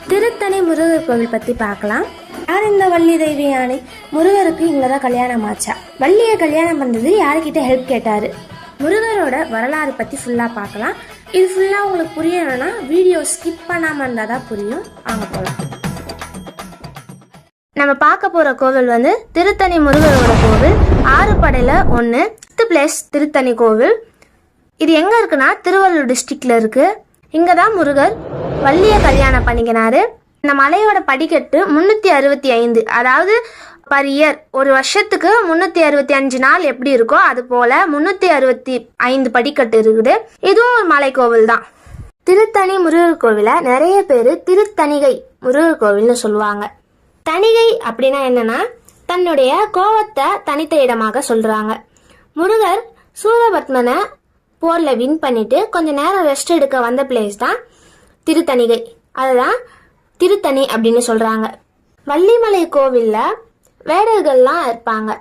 திருத்தணி முருகர் கோவில் பற்றி பார்க்கலாம். யார் இந்த வள்ளி தெய்வ யானை? முருகருக்கு இங்கே தான் கல்யாணம் ஆச்சா. வள்ளியை கல்யாணம் பண்ணுறது யாருக்கிட்ட ஹெல்ப் கேட்டார்? முருகரோட வரலாறு பற்றி ஃபுல்லாக பார்க்கலாம். இது ஃபுல்லாக உங்களுக்கு புரியணும்னா வீடியோ ஸ்கிப் பண்ணாமல் இருந்தால் தான் புரியும். வாங்க போகலாம். நம்ம பார்க்க போகிற கோவில் வந்து திருத்தணி முருகரோட கோவில். ஆறுபடையில் 1 பிளேஸ் திருத்தணி கோவில். இது எங்கே இருக்குன்னா திருவள்ளூர் டிஸ்ட்ரிக்டில் இருக்குது. இங்கே தான் முருகர் வள்ளியை கல்யாணம் பண்ணிக்கினாரு. இந்த மலையோட படிக்கட்டு 365, அதாவது பர் இயர் ஒரு வருஷத்துக்கு 365 நாள் எப்படி இருக்கோ அது போல 365 படிக்கட்டு இருக்குது. இதுவும் ஒரு மலை கோவில் தான். திருத்தணி முருகர் கோவிலை நிறைய பேர் திருத்தணிகை முருகர் கோவில்னு சொல்லுவாங்க. தணிகை அப்படின்னா என்னன்னா தன்னுடைய கோவத்தை தனித்த இடமாக சொல்றாங்க. முருகர் சூரபத்மனை போர்ல வின் பண்ணிட்டு கொஞ்ச நேரம் ரெஸ்ட் எடுக்க வந்த பிளேஸ் தான் திருத்தணிகை. அதுதான் திருத்தணி அப்படின்னு சொல்றாங்க. வள்ளிமலை கோவில்ல வேடர்கள்லாம் இருப்பாங்க.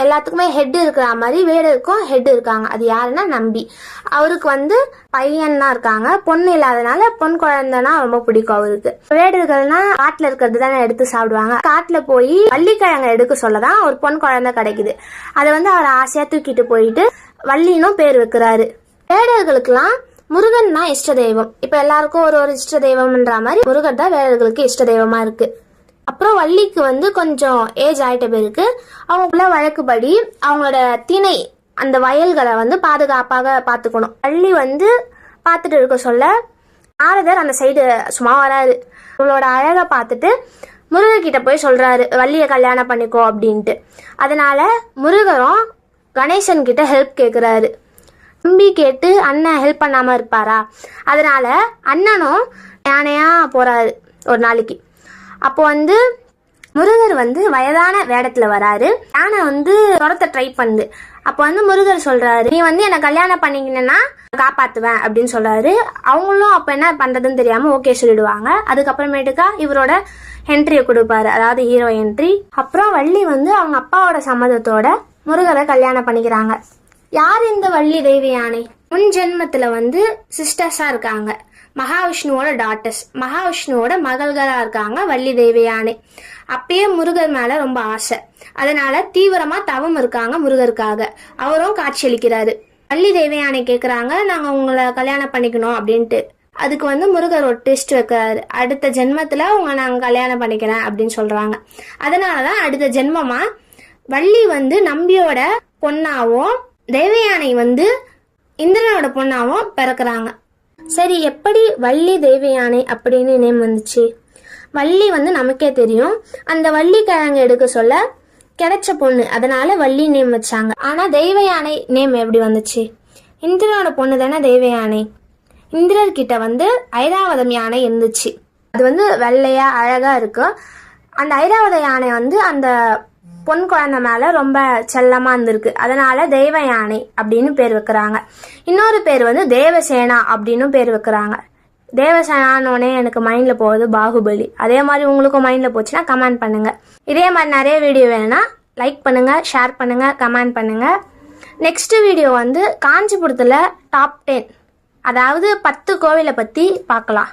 எல்லாத்துக்குமே ஹெட் இருக்கிற மாதிரி வேடருக்கும் ஹெட் இருக்காங்க. அது யாருன்னா நம்பி. அவருக்கு வந்து பையன் தான் இருக்காங்க, பொண்ணு இல்லாதனால பொன் குழந்தைனா ரொம்ப பிடிக்கும் அவருக்கு. வேடர்கள்னா காட்டுல இருக்கிறது தானே எடுத்து சாப்பிடுவாங்க. காட்டுல போய் வள்ளிக்கிழங்க எடுக்க சொல்லதான் ஒரு பொன் குழந்தை கிடைக்குது. அதை வந்து அவர் ஆசையா தூக்கிட்டு போயிட்டு வள்ளினும் பேர் வைக்கிறாரு. வேடர்களுக்கெல்லாம் முருகன் தான் இஷ்ட தெய்வம். இப்ப எல்லாருக்கும் ஒரு இஷ்ட தெய்வம்ன்ற மாதிரி முருகன் தான் வேடர்களுக்கு இஷ்ட தெய்வமா இருக்கு. அப்புறம் வள்ளிக்கு வந்து கொஞ்சம் ஏஜ் ஆயிட்ட பேருக்கு அவங்களுக்குள்ள வழக்குப்படி அவங்களோட திணை அந்த வயல்களை வந்து பாதுகாப்பாக பார்த்துக்கணும். வள்ளி வந்து பார்த்துட்டு இருக்க சொல்ல நாரதர் அந்த சைடு சும்மா வராரு. இவளோட அழகை பார்த்துட்டு முருகர்கிட்ட போய் சொல்றாரு வள்ளியை கல்யாணம் பண்ணிக்கோ அப்படின்ட்டு. அதனால முருகரும் கணேசன் கிட்ட ஹெல்ப் கேட்குறாரு. நம்பி கேட்டு அண்ணன் ஹெல்ப் பண்ணாம இருப்பாரா? அதனால அண்ணனும் யானையா போறாரு ஒரு நாளைக்கு. அப்போ வந்து முருகர் வந்து வயதான வேடத்துல வராரு. யானை வந்து துரத்த ட்ரை பண்ணுது. அப்போ வந்து முருகர் சொல்றாரு, நீ வந்து என்ன கல்யாணம் பண்ணிக்கினா காப்பாத்துவேன் அப்படின்னு சொல்றாரு. அவங்களும் அப்ப என்ன பண்றதுன்னு தெரியாம ஓகே சொல்லிடுவாங்க. அதுக்கப்புறமேட்டுக்கா இவரோட என்ட்ரியை கொடுப்பாரு, அதாவது ஹீரோ என்ட்ரி. அப்புறம் வள்ளி வந்து அவங்க அப்பாவோட சம்மதத்தோட முருகரை கல்யாணம் பண்ணிக்கிறாங்க. யார் இந்த வள்ளி தெய்வ யானை? முன் ஜென்மத்துல வந்து சிஸ்டர்ஸா இருக்காங்க, மகாவிஷ்ணுவோட டாட்டர்ஸ், மகாவிஷ்ணுவோட மகள்களா இருக்காங்க வள்ளி தெய்வ யானை. அப்பயே முருகர் மேல ரொம்ப ஆசை. அதனால தீவிரமா தவம் இருக்காங்க முருகருக்காக. அவரும் காட்சியளிக்கிறாரு. வள்ளி தெய்வ யானை கேக்குறாங்க, நாங்க உங்களை கல்யாணம் பண்ணிக்கணும் அப்படின்ட்டு. அதுக்கு வந்து முருகர் ஒரு ட்விஸ்ட் வைக்கிறாரு. அடுத்த ஜென்மத்துல உங்களை நாங்க கல்யாணம் பண்ணிக்கிறேன் அப்படின்னு சொல்றாங்க. அதனாலதான் அடுத்த ஜென்மமா வள்ளி வந்து நம்பியோட பொண்ணாவும் தெய்வயானை வந்து இந்திரனோட பொண்ணாவும் பிறக்கிறாங்க. சரி, எப்படி வள்ளி தெய்வயானை அப்படின்னு நேம் வந்துச்சு? வள்ளி வந்து நமக்கே தெரியும், அந்த வள்ளி கிழங்கு எடுக்க சொல்ல கிடைச்ச பொண்ணு, அதனால வள்ளி நேம் வச்சாங்க. ஆனா தெய்வயானை நேம் எப்படி வந்துச்சு? இந்திரனோட பொண்ணு தானே தெய்வயானை. இந்திரர்கிட்ட வந்து ஐராவதம் யானை இருந்துச்சு. அது வந்து வெள்ளையா அழகா இருக்கு. அந்த ஐராவத யானை வந்து அந்த பொன் குழந்தை மேல ரொம்ப செல்லமா இருந்திருக்கு. அதனால தெய்வ யானை அப்படின்னு பேர் வைக்கிறாங்க. இன்னொரு பேர் வந்து தேவசேனா அப்படின்னு பேர் வைக்கிறாங்க. தேவசேனானோடனே எனக்கு மைண்ட்ல போகுது பாகுபலி. அதே மாதிரி உங்களுக்கும் மைண்ட்ல போச்சுன்னா கமெண்ட் பண்ணுங்க. இதே மாதிரி நிறைய வீடியோ வேணும்னா லைக் பண்ணுங்க, ஷேர் பண்ணுங்க, கமெண்ட் பண்ணுங்க. நெக்ஸ்ட் வீடியோ வந்து காஞ்சிபுரத்துல டாப் 10, அதாவது 10 கோவிலை பத்தி பார்க்கலாம்.